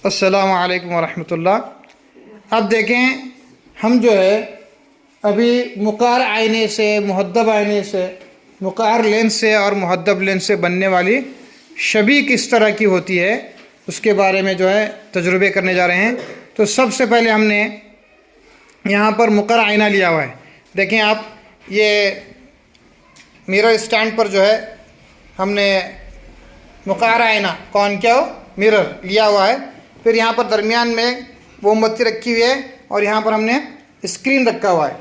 अस्सलामु अलैकुम वरहमतुल्लाह। अब देखें, हम जो है अभी मुकार आईने से, मुहद्दब आईने से, मुकार लेंस से और मुहद्दब लेंस से बनने वाली शबी किस तरह की होती है उसके बारे में जो है तजुर्बे करने जा रहे हैं। तो सबसे पहले हमने यहाँ पर मुकार आईना लिया हुआ है। देखें आप, ये मिरर स्टैंड पर जो है हमने मुकार आईना कॉनकेव मिरर लिया हुआ है। फिर यहाँ पर दरमियान में मोमबत्ती रखी हुई है और यहाँ पर हमने स्क्रीन रखा हुआ है।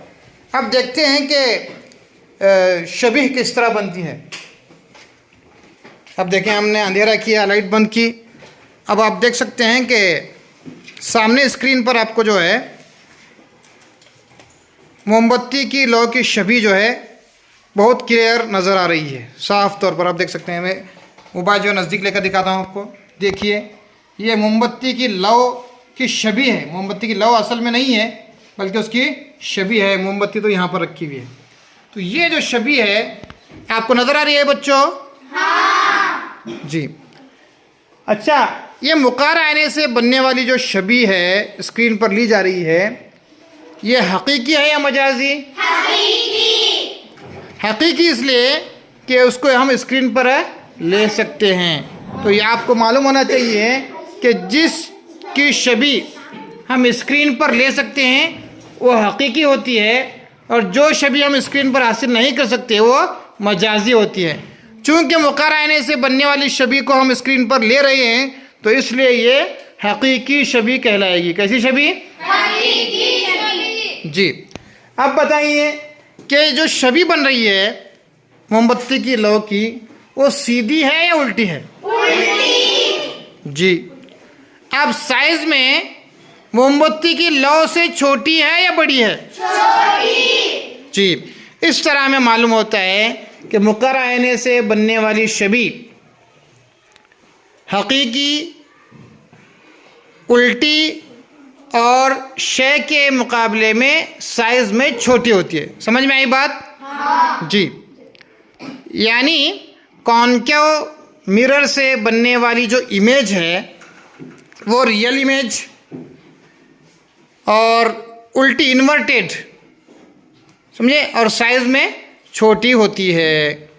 अब देखते हैं कि शबीह किस तरह बनती है। अब देखें, हमने अंधेरा किया, लाइट बंद की। अब आप देख सकते हैं कि सामने स्क्रीन पर आपको जो है मोमबत्ती की लौ की शबीह जो है बहुत क्लियर नज़र आ रही है, साफ़ तौर पर आप देख सकते हैं। मैं मोबाइल जो नज़दीक लेकर दिखाता हूँ आपको। देखिए, ये मोमबत्ती की लौ की शबीह है। मोमबत्ती की लौ असल में नहीं है बल्कि उसकी शबीह है। मोमबत्ती तो यहाँ पर रखी हुई है। तो ये जो शबीह है आपको नज़र आ रही है बच्चों? हाँ जी। अच्छा, ये मुकार आईने से बनने वाली जो शबीह है स्क्रीन पर ली जा रही है, ये हकीकी है या मजाजी? हकीकी इसलिए कि उसको हम स्क्रीन पर ले सकते हैं। तो ये आपको मालूम होना चाहिए कि जिसकी शबीह हम स्क्रीन पर ले सकते हैं वो हकीकी होती है, और जो शबीह हम स्क्रीन पर हासिल नहीं कर सकते वो मजाजी होती है। चूँकि मुकार आईने से बनने वाली शबीह को हम स्क्रीन पर ले रहे हैं तो इसलिए ये हकीकी शबीह कहलाएगी। कैसी शबीह? हकीकी शबीह। जी। अब बताइए कि जो शबीह बन रही है मोमबत्ती की लौ की, वो सीधी है या उल्टी है? उल्टी। जी। अब साइज में मोमबत्ती की लौ से छोटी है या बड़ी है? छोटी। जी। इस तरह हमें मालूम होता है कि मुकार आईने से बनने वाली शबीह हकीकी, उल्टी और शय के मुकाबले में साइज में छोटी होती है। समझ में आई बात? हाँ। जी। यानी कॉनकेव मिरर से बनने वाली जो इमेज है वो रियल इमेज, और उल्टी इन्वर्टेड, समझे, और साइज में छोटी होती है।